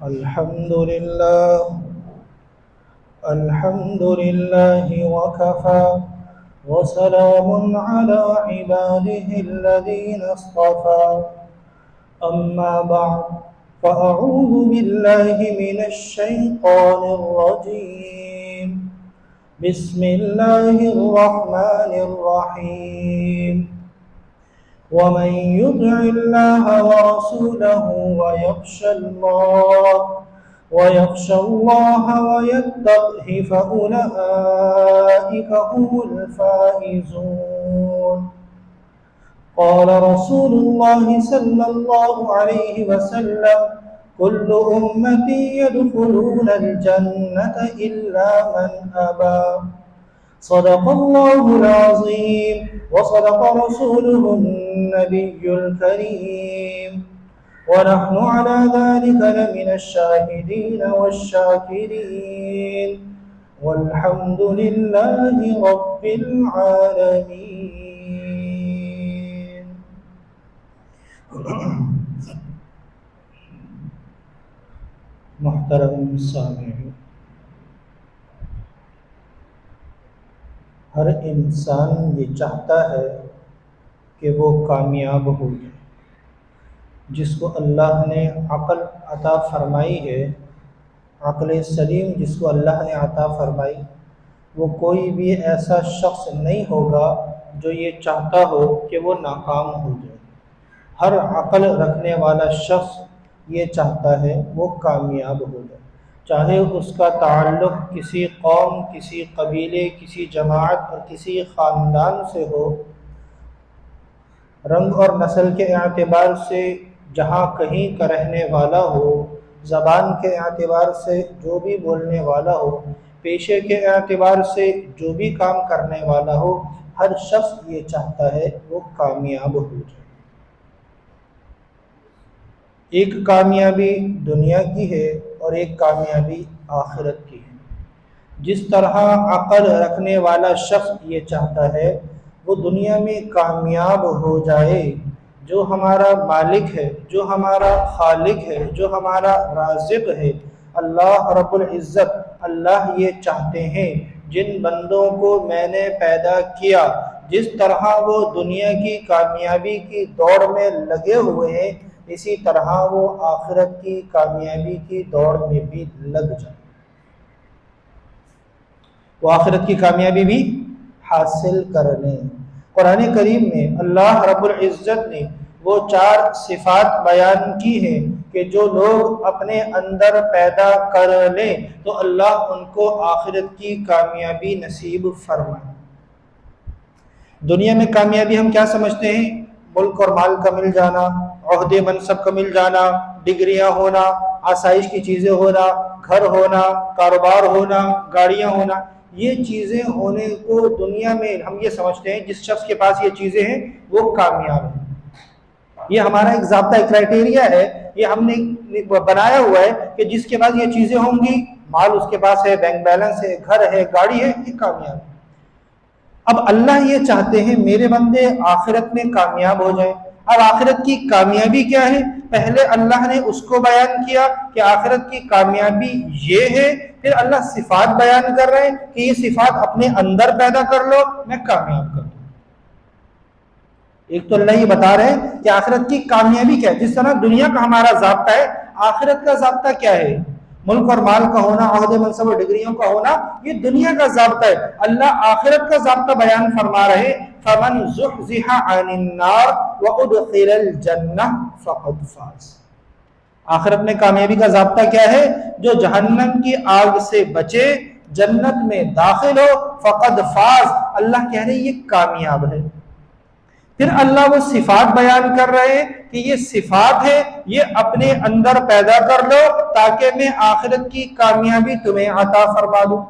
الحمد لله وكفى وسلام على عباده الذين اصطفى أما بعد فأعوذ بالله من الشيطان الرجيم بسم الله الرحمن الرحيم ومن يطع الله ورسوله ويخشى الله ويتقه فأولئك هم الفائزون. قال رسول الله صلى الله عليه وسلم كل أمتي يدخلون الجنة إلا من أبى. صدق الله العظيم وصدق رسوله النبي الكريم ونحن على ذلك لمن الشاهدين والشاكرين والحمد لله رب العالمين. محترم سامعین، ہر انسان یہ چاہتا ہے کہ وہ کامیاب ہو جائے. جس کو اللہ نے عقل عطا فرمائی ہے، عقل سلیم جس کو اللہ نے عطا فرمائی، وہ کوئی بھی ایسا شخص نہیں ہوگا جو یہ چاہتا ہو کہ وہ ناکام ہو جائے. ہر عقل رکھنے والا شخص یہ چاہتا ہے وہ کامیاب ہو جائے، چاہے اس کا تعلق کسی قوم، کسی قبیلے، کسی جماعت اور کسی خاندان سے ہو. رنگ اور نسل کے اعتبار سے جہاں کہیں کا رہنے والا ہو، زبان کے اعتبار سے جو بھی بولنے والا ہو، پیشے کے اعتبار سے جو بھی کام کرنے والا ہو، ہر شخص یہ چاہتا ہے وہ کامیاب ہو جائے. ایک کامیابی دنیا کی ہے اور ایک کامیابی آخرت کی ہے. جس طرح عقل رکھنے والا شخص یہ چاہتا ہے وہ دنیا میں کامیاب ہو جائے، جو ہمارا مالک ہے، جو ہمارا خالق ہے، جو ہمارا رازق ہے، اللہ رب العزت، اللہ یہ چاہتے ہیں جن بندوں کو میں نے پیدا کیا، جس طرح وہ دنیا کی کامیابی کی دوڑ میں لگے ہوئے ہیں، اسی طرح وہ آخرت کی کامیابی کی دوڑ میں بھی لگ جائیں، وہ آخرت کی کامیابی بھی حاصل کر لیں. قرآن کریم میں اللہ رب العزت نے وہ 4 صفات بیان کی ہیں کہ جو لوگ اپنے اندر پیدا کر لیں تو اللہ ان کو آخرت کی کامیابی نصیب فرمائے. دنیا میں کامیابی ہم کیا سمجھتے ہیں؟ ملک اور مال کا مل جانا، عہدے منصب کا مل جانا، ڈگریاں ہونا، آسائش کی چیزیں ہونا، گھر ہونا، کاروبار ہونا، گاڑیاں ہونا. یہ چیزیں ہونے کو دنیا میں ہم یہ سمجھتے ہیں جس شخص کے پاس یہ چیزیں ہیں وہ کامیاب ہے. یہ ہمارا ایک ضابطہ، ایک کرائٹیریا ہے، یہ ہم نے بنایا ہوا ہے کہ جس کے پاس یہ چیزیں ہوں گی، مال اس کے پاس ہے، بینک بیلنس ہے، گھر ہے، گاڑی ہے، یہ کامیاب ہے. اب اللہ یہ چاہتے ہیں میرے بندے آخرت میں کامیاب ہو جائیں. اب آخرت کی کامیابی کیا ہے؟ پہلے اللہ نے اس کو بیان کیا کہ آخرت کی کامیابی یہ ہے، پھر اللہ صفات بیان کر رہے ہیں کہ یہ صفات اپنے اندر پیدا کر لو، میں کامیاب کر دوں. ایک تو اللہ یہ بتا رہے ہیں کہ آخرت کی کامیابی کیا ہے. جس طرح دنیا کا ہمارا ضابطہ ہے، آخرت کا ضابطہ کیا ہے؟ ملک اور مال کا ہونا، عہدے منصب اور ڈگریوں کا ہونا، یہ دنیا کا ضابطہ ہے. اللہ آخرت کا ضابطہ بیان فرما رہے فَمَنْ زُحْزِحَ عَنِ النَّارِ وَأُدْخِلَ الْجَنَّةَ فَقَدْ فَازَ. آخرت میں کامیابی کا ضابطہ کیا ہے؟ جو جہنم کی آگ سے بچے، جنت میں داخل ہو، فقد فاز. اللہ کہہ رہے یہ کامیاب ہے. پھر اللہ وہ صفات بیان کر رہے ہیں کہ یہ صفات ہے، یہ اپنے اندر پیدا کر لو تاکہ میں آخرت کی کامیابی تمہیں عطا فرما دوں.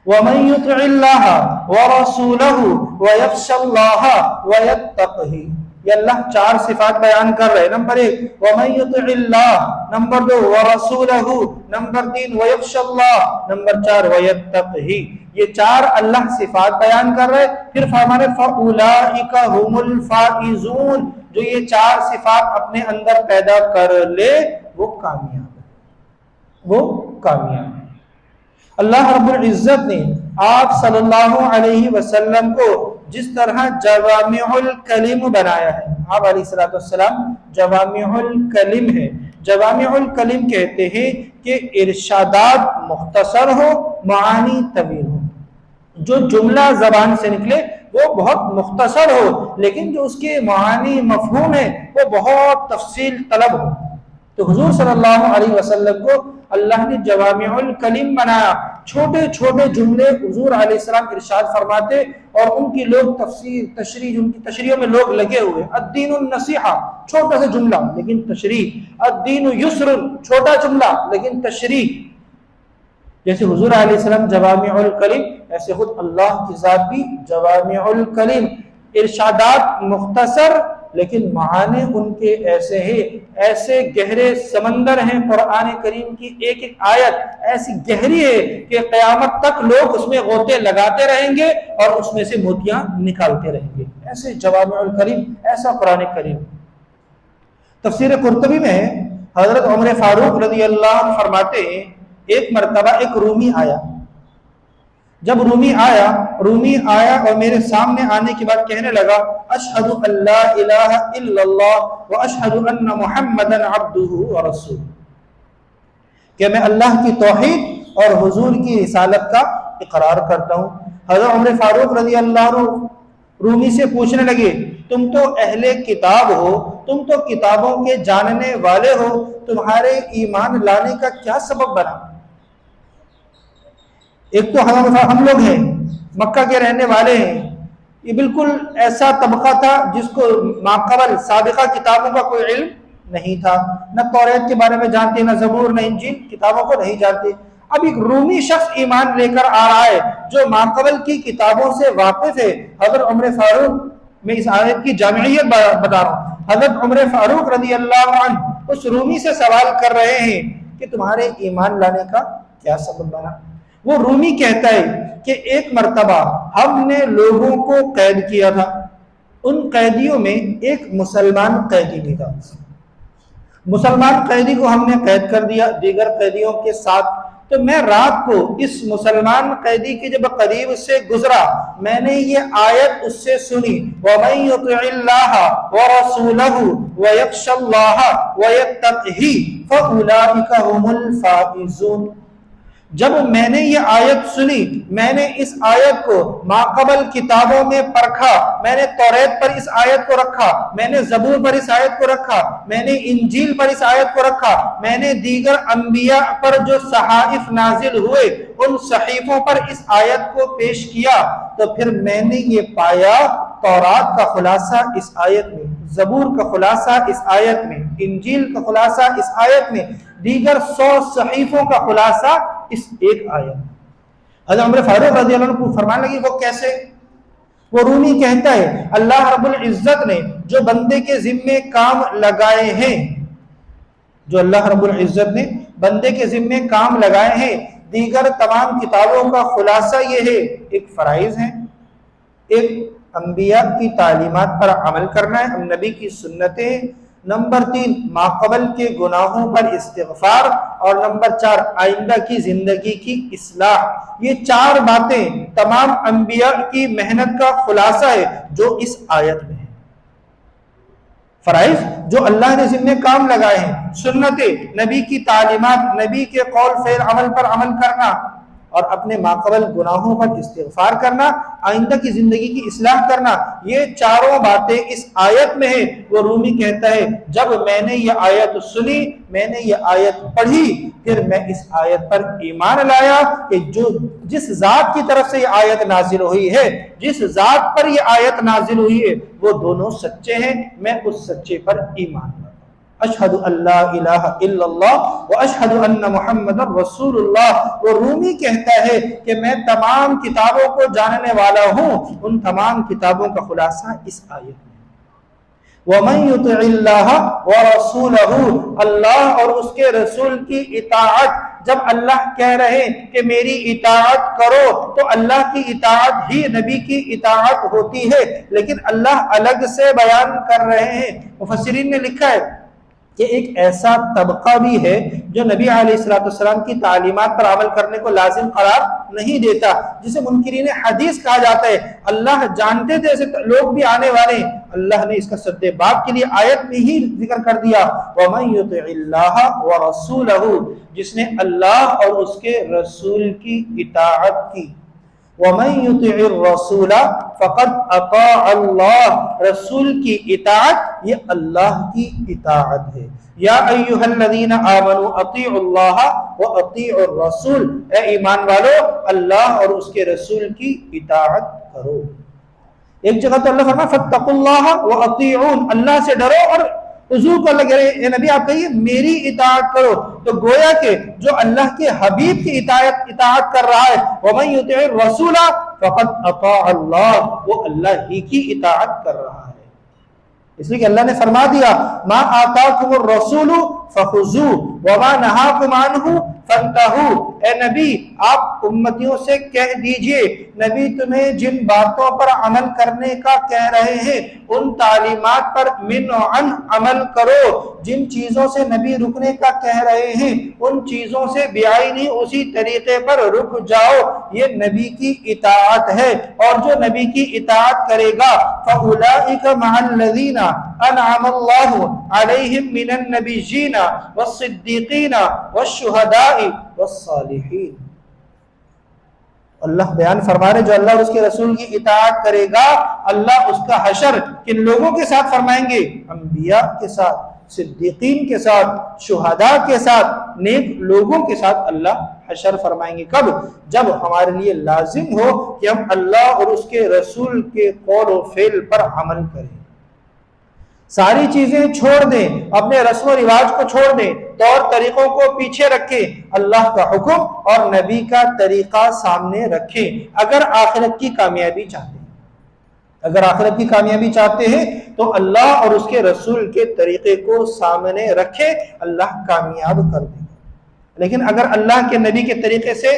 وَمَن يُطِعِ اللَّهَ وَرَسُولَهُ وَيَخْشَ اللَّهَ وَيَتَّقْهِ. یہ اللہ 4 صفات بیان کر رہے ہیں. نمبر 1 وَمَن يُطِعِ اللَّهَ، نمبر 2 وَرَسُولَهُ، نمبر 3 وَيَخْشَ اللَّهَ، نمبر 4 وَيَتَّقْهِ. یہ 4 اللہ صفات بیان کر رہے. پھر فرمانے فَأُولَئِكَ هُمُ الْفَائِزُونَ. جو یہ 4 صفات اپنے اندر پیدا کر لے وہ کامیاب ہے. وہ کامیاب ہے۔ اللہ رب العزت نے آپ صلی اللہ علیہ وسلم کو جس طرح جوامع الکلم بنایا ہے، آپ علیہ الصلوۃ والسلام جوامع الکلم ہے۔ جوامع الکلم کہتے ہیں کہ ارشادات مختصر ہو، معانی طویل ہو، جو جملہ زبان سے نکلے وہ بہت مختصر ہو، لیکن جو اس کے معانی مفہوم ہے وہ بہت تفصیل طلب ہو۔ تو حضور صلی اللہ علیہ وسلم کو اللہ نے جوامع الکلم بنایا، چھوٹے چھوٹے جملے حضور علیہ السلام ارشاد فرماتے، اور ان کی لوگ تشریح ان کی تشریحوں میں لوگ لگے ہوئے۔ الدین النصیحہ، چھوٹا سا جملہ لیکن تشریح۔ الدین یسر، چھوٹا جملہ لیکن تشریح۔ جیسے حضور علیہ السلام جوامع الکلم، ایسے خود اللہ کی ذات بھی جوامع الکلم، ارشادات مختصر لیکن معانی ان کے ایسے ہیں، ایسے گہرے سمندر ہیں۔ قرآن کریم کی ایک ایک آیت ایسی گہری ہے کہ قیامت تک لوگ اس میں غوطے لگاتے رہیں گے اور اس میں سے موتیاں نکالتے رہیں گے۔ ایسے جوامع الکلم، ایسا قرآن کریم۔ تفسیر قرطبی میں حضرت عمر فاروق رضی اللہ عنہ فرماتے ہیں، ایک مرتبہ ایک رومی آیا۔ جب رومی آیا اور میرے سامنے آنے کے بعد کہنے لگا، اشہد ان لا الہ الا اللہ واشہد ان محمدا عبدہ ورسولہ، کہ میں اللہ کی توحید اور حضور کی رسالت کا اقرار کرتا ہوں۔ حضرت عمر فاروق رضی اللہ عنہ رومی سے پوچھنے لگے، تم تو اہل کتاب ہو، تم تو کتابوں کے جاننے والے ہو، تمہارے ایمان لانے کا کیا سبب بنا؟ ایک تو ہم لوگ ہیں، مکہ کے رہنے والے ہیں، یہ بالکل ایسا طبقہ تھا جس کو ماقبل سابقہ کتابوں کا کوئی علم نہیں تھا، نہ توریت کے بارے میں جانتے، نہ زبور، نہ انجیل، کتابوں کو نہیں جانتے۔ اب ایک رومی شخص ایمان لے کر آ رہا ہے جو ماقبل کی کتابوں سے واقف ہے۔ حضرت عمر فاروق، میں اس آیت کی جامعیت بتا رہا ہوں، حضرت عمر فاروق رضی اللہ عنہ اس رومی سے سوال کر رہے ہیں کہ تمہارے ایمان لانے کا کیا سبب بنا؟ وہ رومی کہتا ہے کہ ایک مرتبہ ہم نے لوگوں کو قید کیا تھا، ان قیدیوں میں ایک مسلمان قیدی بھی تھا۔ مسلمان قیدی کو ہم نے قید کر دیا دیگر قیدیوں کے ساتھ، تو میں رات کو اس مسلمان قیدی کے جب قریب سے گزرا، میں نے یہ آیت اس سے سنی، وَمَن يُطِعِ اللَّهَ وَرَسُولَهُ وَيَخْشَ اللَّهَ وَيَتَّقْهِ فَأُولَٰئِكَ هُمُ الْفَائِزُونَ۔ جب میں نے یہ آیت سنی، میں نے اس آیت کو ماقبل کتابوں میں پرکھا، میں نے توریت پر اس آیت کو رکھا، میں نے زبور پر اس آیت کو رکھا، میں نے انجیل پر اس آیت کو رکھا، میں نے دیگر انبیاء پر جو صحائف نازل ہوئے ان صحیفوں پر اس آیت کو پیش کیا، تو پھر میں نے یہ پایا تورات کا خلاصہ اس آیت میں، زبور کا خلاصہ اس آیت میں، انجیل کا خلاصہ اس آیت میں، دیگر 100 صحیفوں کا خلاصہ اس ایک آیت۔ حضرت عمر فاروق رضی اللہ عنہ کو فرمانے لگے، وہ کیسے؟ وہ رومی کہتا ہے، اللہ رب العزت نے جو بندے کے ذمے کام لگائے ہیں، جو اللہ رب العزت نے بندے کے ذمے کام لگائے ہیں، دیگر تمام کتابوں کا خلاصہ یہ ہے، ایک فرائض ہے، ایک انبیاء کی تعلیمات پر عمل کرنا ہے، نبی کی سنتیں، نمبر 3 ماقبل کے گناہوں پر استغفار، اور نمبر 4 آئندہ کی زندگی کی اصلاح۔ یہ 4 باتیں تمام انبیاء کی محنت کا خلاصہ ہے جو اس آیت میں ہے۔ فرائض جو اللہ نے ذمہ کام لگائے ہیں، سنتیں نبی کی تعلیمات، نبی کے قول فعل عمل پر عمل کرنا، اور اپنے ماقبل گناہوں پر استغفار کرنا، آئندہ کی زندگی کی اصلاح کرنا، یہ 4 باتیں اس آیت میں ہیں۔ وہ رومی کہتا ہے، جب میں نے یہ آیت سنی، میں نے یہ آیت پڑھی، پھر میں اس آیت پر ایمان لایا کہ جس ذات کی طرف سے یہ آیت نازل ہوئی ہے، جس ذات پر یہ آیت نازل ہوئی ہے، وہ دونوں سچے ہیں، میں اس سچے پر ایمان لایا۔ اشہد ان لا الہ الا اللہ واشہد ان محمد رسول اللہ۔ وہ رومی کہتا ہے کہ میں تمام کتابوں کو جاننے والا ہوں، ان تمام کتابوں کا خلاصہ اس آیت میں۔ وَمَن يُطِعِ اللَّهَ وَرَسُولَهُ، اللہ اور اس کے رسول کی اطاعت، جب اللہ کہہ رہے کہ میری اطاعت کرو تو اللہ کی اطاعت ہی نبی کی اطاعت ہوتی ہے، لیکن اللہ الگ سے بیان کر رہے ہیں۔ مفسرین نے لکھا ہے کہ ایک ایسا طبقہ بھی ہے جو نبی علیہ السلام کی تعلیمات پر عمل کرنے کو لازم قرار نہیں دیتا، جسے منکرین حدیث کہا جاتا ہے۔ اللہ جانتے تھے ایسے لوگ بھی آنے والے ہیں، اللہ نے اس کا سد باب کے لیے آیت میں ہی ذکر کر دیا، وَمَن يُطِعِ اللَّهَ وَرَسُولَهُ، جس نے اللہ اور اس کے رسول کی اطاعت کی۔ وَمَن يُطِعِ الرَّسُولَ فَقَدْ أَطَاعَ اللَّهَ، رسول کی اطاعت یہ اللہ کی اطاعت ہے۔ یا ایھا الذین آمنوا اطیعوا اللہ واطیعوا الرسول، اے ایمان والو اللہ اور اس کے رسول کی اطاعت کرو۔ ایک جگہ تو اللہ فرمایا فاتقوا اللہ واطیعون، اللہ سے ڈرو، اور حضور کو اللہ کہہ رہے ہیں اے نبی آپ کہیے میری اطاعت کرو۔ تو گویا کہ جو اللہ کے حبیب کی اطاعت کر رہا ہے، وَمَن يُطِعِ الرَّسُولَ فَقَدْ أَطَاعَ اللَّهَ، وہ اللہ ہی کی اطاعت کر رہا ہے۔ اس لیے کہ اللہ نے فرما دیا مَا آتَاكُمُ الرَّسُولُ فَخُذُوهُ وَمَا نَهَاكُمْ عَنْهُ فَانْتَهُوا، اے نبی آپ امتیوں سے کہہ دیجئے، نبی تمہیں جن باتوں پر عمل کرنے کا کہہ رہے ہیں ان تعلیمات پر من و عن عمل کرو، جن چیزوں سے نبی رکنے کا کہہ رہے ہیں ان چیزوں سے بعینی اسی طریقے پر رک جاؤ، یہ نبی کی اطاعت ہے۔ اور جو نبی کی اطاعت کرے گا فَأُولَئِكَ مَعَ الَّذِينَ أَنْعَمَ اللَّهُ عَلَيْهِمْ مِنَ النَّبِيِّينَ وَالصِّدِّيقِينَ وَالشُّهَدَاءِ وَالصَّالِحِينَ۔ اللہ بیان فرما رہے جو اللہ اور اس کے رسول کی اطاعت کرے گا اللہ اس کا حشر کن لوگوں کے ساتھ فرمائیں گے؟ انبیاء کے ساتھ، صدیقین کے ساتھ، شہداء کے ساتھ، نیک لوگوں کے ساتھ اللہ حشر فرمائیں گے۔ کب؟ جب ہمارے لیے لازم ہو کہ ہم اللہ اور اس کے رسول کے قول و فعل پر عمل کریں، ساری چیزیں چھوڑ دیں، اپنے رسم و رواج کو چھوڑ دیں، طور طریقوں کو پیچھے رکھیں، اللہ کا حکم اور نبی کا طریقہ سامنے رکھیں۔ اگر آخرت کی کامیابی چاہتے ہیں، اگر آخرت کی کامیابی چاہتے ہیں تو اللہ اور اس کے رسول کے طریقے کو سامنے رکھیں، اللہ کامیاب کر دیں۔ لیکن اگر اللہ کے نبی کے طریقے سے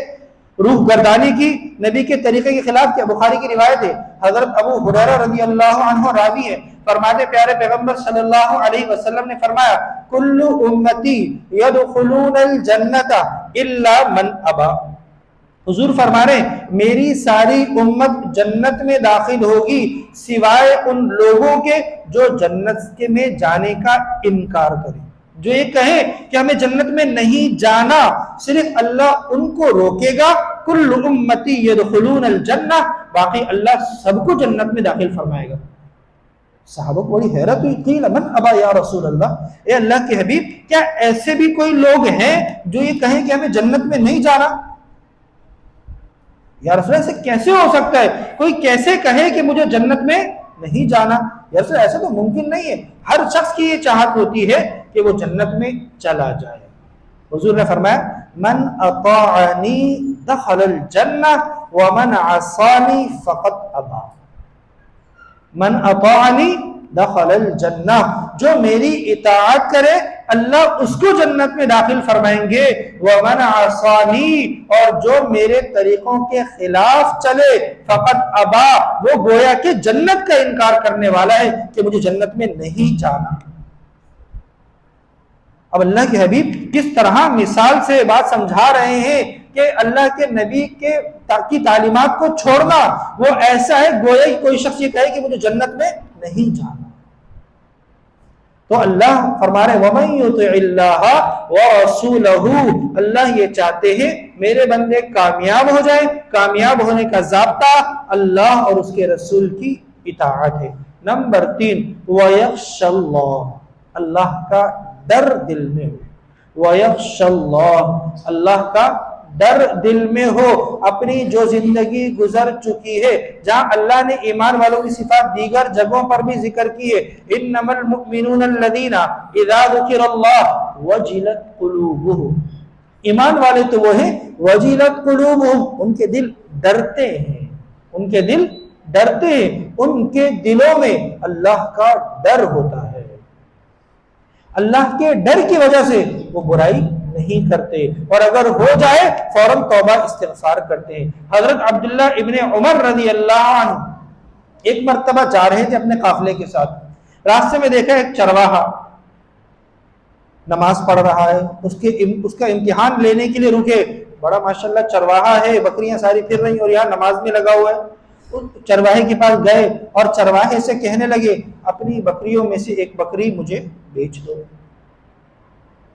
روح گردانی کی، نبی کے طریقے کے خلاف کیا؟ بخاری کی روایت ہے، حضرت ابو ہریرہ رضی اللہ عنہ راوی ہے، فرماتے پیارے پیغمبر صلی اللہ علیہ وسلم نے فرمایا کل امتی یدخلون الجنت الا من ابا، حضور فرما رہے ہیں میری ساری امت جنت میں داخل ہوگی سوائے ان لوگوں کے جو جنت میں جانے کا انکار کریں، جو یہ کہیں کہ ہمیں جنت میں نہیں جانا، صرف اللہ ان کو روکے گا کل امتی یدخلون الجنہ، باقی اللہ سب کو جنت میں داخل فرمائے گا۔ صحابہ کو بڑی حیرت ہوئی، قیل من ابا یا رسول اللہ، اے اللہ کے حبیب کیا ایسے بھی کوئی لوگ ہیں جو یہ کہیں کہ ہمیں جنت میں نہیں جانا؟ یا رسول اللہ ایسے کیسے ہو سکتا ہے؟ کوئی کیسے کہے کہ مجھے جنت میں نہیں جانا؟ یا رسول اللہ ایسا تو ممکن نہیں ہے، ہر شخص کی یہ چاہت ہوتی ہے کہ وہ جنت میں چلا جائے۔ حضور نے فرمایا من اطاعنی دخل الجنہ ومن عصانی فقد ابا، من اطاعنی دخل الجنہ، جو میری اطاعت کرے اللہ اس کو جنت میں داخل فرمائیں گے، ومن عصانی، اور جو میرے طریقوں کے خلاف چلے فقط ابا، وہ گویا کہ جنت کا انکار کرنے والا ہے کہ مجھے جنت میں نہیں جانا۔ اب اللہ کے حبیب کس طرح مثال سے بات سمجھا رہے ہیں کہ اللہ کے نبی کی تعلیمات کو چھوڑنا وہ ایسا ہے گویا کہ کوئی شخص یہ کہے کہ مجھے جنت میں نہیں جانا۔ تو اللہ فرما رہے وَمَن يُطِعِ اللَّهَ وَرَسُولَهُ، اللہ یہ چاہتے ہیں میرے بندے کامیاب ہو جائیں، کامیاب ہونے کا ضابطہ اللہ اور اس کے رسول کی اطاعت ہے۔ نمبر 3 وَيَخْشَى اللَّهَ، اللہ کا ڈر دل میں ہو، وَيَخْشَى اللَّهَ، اللہ کا ڈر دل میں ہو۔ اپنی جو زندگی گزر چکی ہے جہاں اللہ نے ایمان والوں کی صفات دیگر جگہوں پر بھی ذکر کی ہے، انما المؤمنون الذین اذا ذکر اللہ وجلت قلوبہم، ایمان والے تو وہ ہیں وجلت قلوبہم، ان کے دل ڈرتے ہیں، ان کے دل ڈرتے ہیں، ان کے دلوں میں اللہ کا ڈر ہوتا ہے، اللہ کے ڈر کی وجہ سے وہ برائی نہیں کرتے، اور اگر ہو جائے فوراً توبہ استغفار کرتے ہیں۔ حضرت عبداللہ ابن عمر رضی اللہ عنہ ایک مرتبہ جا رہے تھے اپنے قافلے کے ساتھ، راستے میں دیکھا ایک چرواہا نماز پڑھ رہا ہے، اس کا امتحان لینے کے لیے رکے، بڑا ماشاءاللہ چرواہا ہے، بکریاں ساری پھر رہی اور یہاں نماز میں لگا ہوا ہے۔ چرواہے کے پاس گئے اور چرواہے سے کہنے لگے اپنی بکریوں میں سے ایک بکری مجھے بیچ دو،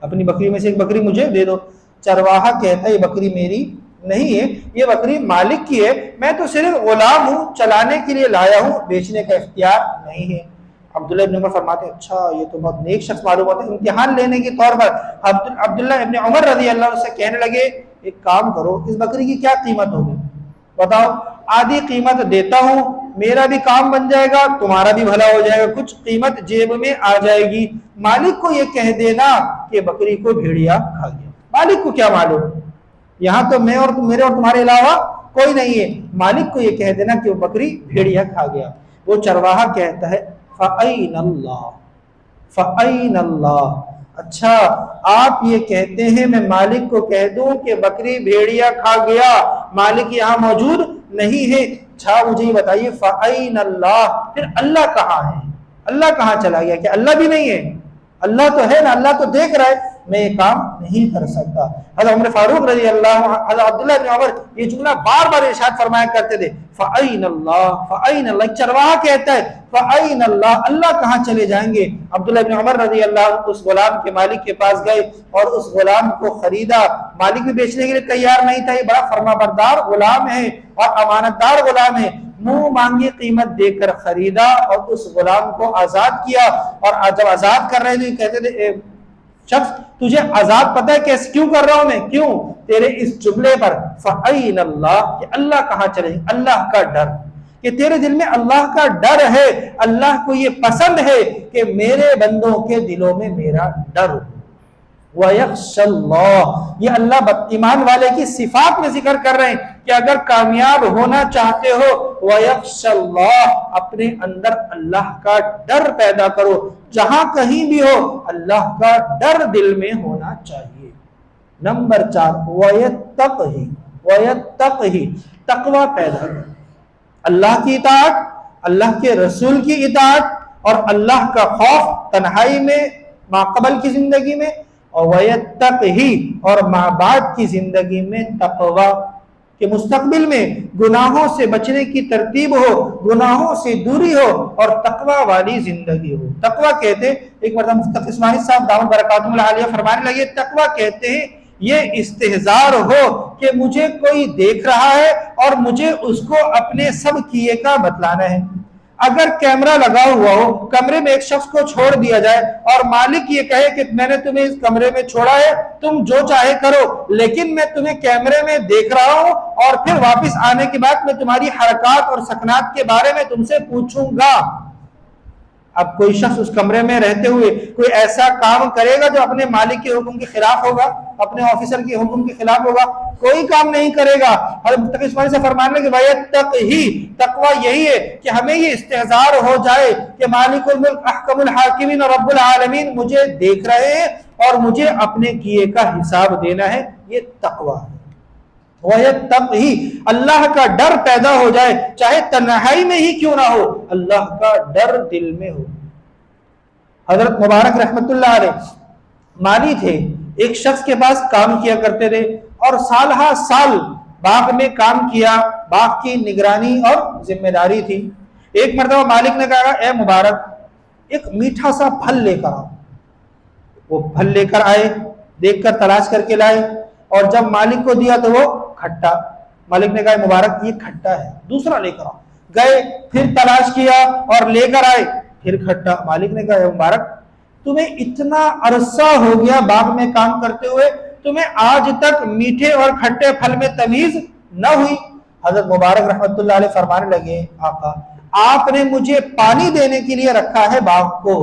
اپنی بکریوں میں سے ایک بکری مجھے دے دو۔ چرواہا کہتا ہے یہ بکری میری نہیں ہے، یہ بکری مالک کی ہے، میں تو صرف غلام ہوں، چلانے کے لیے لایا ہوں، بیچنے کا اختیار نہیں ہے۔ عبداللہ ابن عمر فرماتے ہیں اچھا یہ تو بہت نیک شخص معلوم ہوتا ہے۔ امتحان لینے کے طور پر عبداللہ ابن عمر رضی اللہ عنہ سے کہنے لگے ایک کام کرو، اس بکری کی کیا قیمت ہوگی بتاؤ، آدھی قیمت دیتا ہوں، میرا بھی کام بن جائے گا، تمہارا بھی بھلا ہو جائے گا، کچھ قیمت جیب میں آ جائے گی۔ مالک کو یہ کہہ دینا کہ بکری کو بھیڑیا کھا گیا، مالک کو کیا معلوم، یہاں تو میں اور میرے اور تمہارے علاوہ کوئی نہیں ہے، مالک کو یہ کہہ دینا کہ وہ بکری بھیڑیا کھا گیا۔ وہ چرواہا کہتا ہے فَأَيْنَ اللَّهُ فَأَيْنَ اللَّهُ، اچھا آپ یہ کہتے ہیں میں مالک کو کہہ دوں کہ بکری بھیڑیا کھا گیا، مالک یہاں موجود نہیں ہے، اچھا مجھے یہ بتائیے فَأَيْنَ اللَّهُ، پھر اللہ کہاں ہے، اللہ کہاں چلا گیا، کہ اللہ بھی نہیں ہے، اللہ تو ہے نا، اللہ تو دیکھ رہا ہے، میں یہ کام نہیں کر سکتا۔ حضرت عمر فاروق رضی اللہ عنہ، حضرت عبداللہ بن عمر یہ جملہ بار بار ارشاد فرمایا کرتے تھے فَأَيْنَ اللَّهُ فَأَيْنَ اللَّهُ، چرواہا کہتا ہے فَأَيْنَ اللَّهُ، اللہ کہاں چلے جائیں گے۔ عبداللہ بن عمر رضی اللہ عنہ اس غلام کے مالک کے پاس گئے اور اس غلام کو خریدا، مالک بھی بیچنے کے لیے تیار نہیں تھا، یہ بڑا فرما بردار غلام ہے اور امانت دار غلام ہے، منہ مانگی قیمت دے کر خریدا اور اس غلام کو آزاد کیا۔ اور جب آزاد کر رہے تھے کہتے تھے شخص تجھے آزاد پتہ ہے کیسے کیوں کر رہا ہوں میں، کیوں، تیرے اس جملے پر فَأَيْنَ اللَّهُ، کہ اللہ کہاں چلے، اللہ کا ڈر، کہ تیرے دل میں اللہ کا ڈر ہے، اللہ کو یہ پسند ہے کہ میرے بندوں کے دلوں میں میرا ڈر ہو۔ وَيَخْشَى اللَّهُ، یہ اللہ ایمان والے کی صفات میں ذکر کر رہے ہیں کہ اگر کامیاب ہونا چاہتے ہو وَيَخْشَى اللَّهُ، اپنے اندر اللہ کا ڈر پیدا کرو، جہاں کہیں بھی ہو اللہ کا ڈر دل میں ہونا چاہیے۔ نمبر 4 وَيَتَّقْهِ، تقوی پیدا کرو، اللہ کی اطاعت، اللہ کے رسول کی اطاعت اور اللہ کا خوف تنہائی میں ماقبل کی زندگی میں، اور وَيَتَّقْهِ اور ماں بعد کی زندگی میں تقوی، کہ مستقبل میں گناہوں سے بچنے کی ترتیب ہو، گناہوں سے دوری ہو اور تقوی والی زندگی ہو۔ تقوی کہتے ہیں، ایک مرتبہ مفتی اسماعیل صاحب دامت برکاتہم العالیہ فرمانے لگے تقوی کہتے ہیں یہ استحضار ہو کہ مجھے کوئی دیکھ رہا ہے اور مجھے اس کو اپنے سب کیے کا بتلانا ہے۔ اگر کیمرہ لگا ہوا ہو، کمرے میں ایک شخص کو چھوڑ دیا جائے اور مالک یہ کہے کہ میں نے تمہیں اس کمرے میں چھوڑا ہے، تم جو چاہے کرو، لیکن میں تمہیں کیمرے میں دیکھ رہا ہوں اور پھر واپس آنے کے بعد میں تمہاری حرکات اور سکنات کے بارے میں تم سے پوچھوں گا۔ اب کوئی شخص اس کمرے میں رہتے ہوئے کوئی ایسا کام کرے گا جو اپنے مالک کے حکم کے خلاف ہوگا، اپنے آفیسر کے حکم کے خلاف ہوگا، کوئی کام نہیں کرے گا۔ حضرت مفتی اسماعیل سے فرمانے کہ وَيَتَّقْهِ، تقوی یہی ہے کہ ہمیں یہ استحضار ہو جائے کہ مالک الملک احکم الحاکمین اور رب العالمین مجھے دیکھ رہے ہیں اور مجھے اپنے کیے کا حساب دینا ہے، یہ تقوی ہے۔ وَيَتَّقْهِ، اللہ کا ڈر پیدا ہو جائے، چاہے تنہائی میں ہی کیوں نہ ہو، اللہ کا ڈر دل میں ہو۔ حضرت مبارک رحمت اللہ علیہ مالی تھے، ایک شخص کے پاس کام کیا کرتے تھے اور سال ہا سال باغ میں کام کیا، باغ کی نگرانی اور ذمہ داری تھی۔ ایک مرتبہ مالک نے کہا اے مبارک ایک میٹھا سا پھل لے کر آؤ۔ وہ پھل لے کر آئے، دیکھ کر تلاش کر کے لائے اور جب مالک کو دیا تو وہ کھٹا۔ مالک نے کہا مبارک یہ کھٹا ہے، دوسرا لے کر آؤ۔ گئے، پھر تلاش کیا اور لے کر آئے، پھر کھٹا۔ مالک نے کہا مبارک تمہیں اتنا عرصہ ہو گیا باغ میں کام کرتے ہوئے، تمہیں آج تک میٹھے اور کھٹے پھل میں تمیز نہ ہوئی؟ حضرت مبارک رحمت اللہ علیہ فرمانے لگے آقا آپ نے مجھے پانی دینے کے لیے رکھا ہے باغ کو،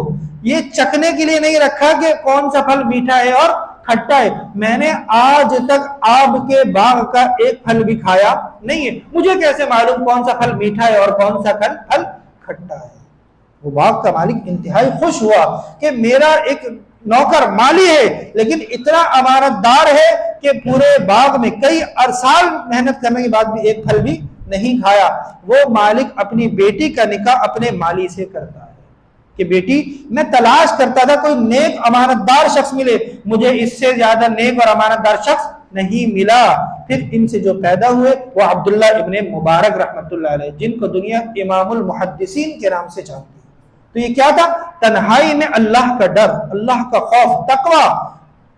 یہ چکھنے کے لیے نہیں رکھا کہ کون سا پھل میٹھا ہے اور کھٹا ہے۔ میں نے آج تک آپ کے باغ کا ایک پھل بھی کھایا نہیں ہے، مجھے کیسے معلوم کون سا پھل میٹھا ہے اور کون سا پھل کھٹا ہے؟ وہ باغ کا مالک انتہائی خوش ہوا کہ میرا ایک نوکر مالی ہے لیکن اتنا امانت دار ہے کہ پورے باغ میں کئی سال محنت کرنے کے بعد بھی ایک پھل بھی نہیں کھایا۔ وہ مالک اپنی بیٹی کا نکاح اپنے مالی سے کرتا ہے کہ بیٹی میں تلاش کرتا تھا کوئی نیک امانت دار شخص ملے، مجھے اس سے زیادہ نیک اور امانت دار شخص نہیں ملا۔ پھر ان سے جو پیدا ہوئے وہ عبداللہ ابن مبارک رحمۃ اللہ علیہ، جن کو دنیا امام المحدثین کے نام سے جانتی ہے۔ تو یہ کیا تھا؟ تنہائی میں اللہ کا ڈر، اللہ کا خوف، تقوی،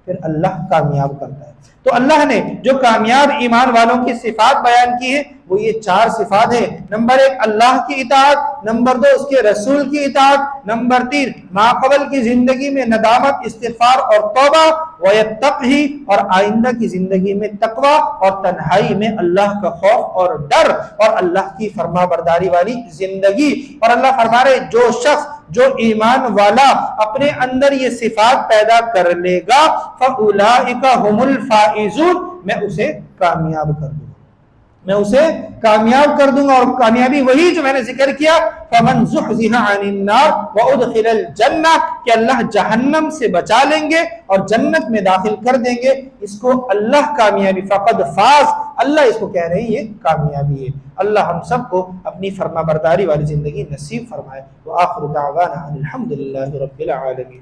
پھر اللہ کامیاب کرتا ہے۔ تو اللہ نے جو کامیاب ایمان والوں کی صفات بیان کی ہے وہ یہ 4 صفات ہیں۔ نمبر 1 اللہ کی اطاعت، نمبر 2 اس کے رسول کی اطاعت، نمبر 3 ماقبل کی زندگی میں ندامت، استغفار اور توبہ، ویتقی اور آئندہ کی زندگی میں تقوی، اور تنہائی میں اللہ کا خوف اور ڈر اور اللہ کی فرما برداری والی زندگی۔ اور اللہ فرما رہے جو شخص، جو ایمان والا اپنے اندر یہ صفات پیدا کر لے گا فَأُولَٰئِكَ هُمُ الْفَائِزُونَ، میں اسے کامیاب کر دوں گا، میں اسے کامیاب کر دوں گا۔ اور کامیابی وہی جو میں نے ذکر کیا، فَمَنْ زُحْزِحَ عَنِ النَّارِ وَأُدْخِلَ الْجَنَّةَ، کہ اللہ جہنم سے بچا لیں گے اور جنت میں داخل کر دیں گے، اس کو اللہ کامیابی، فقد فاز، اللہ اس کو کہہ رہے ہیں یہ کامیابی ہے۔ اللہ ہم سب کو اپنی فرما برداری والی زندگی نصیب فرمائے۔ وآخر دعوانا الحمدللہ رب العالمین۔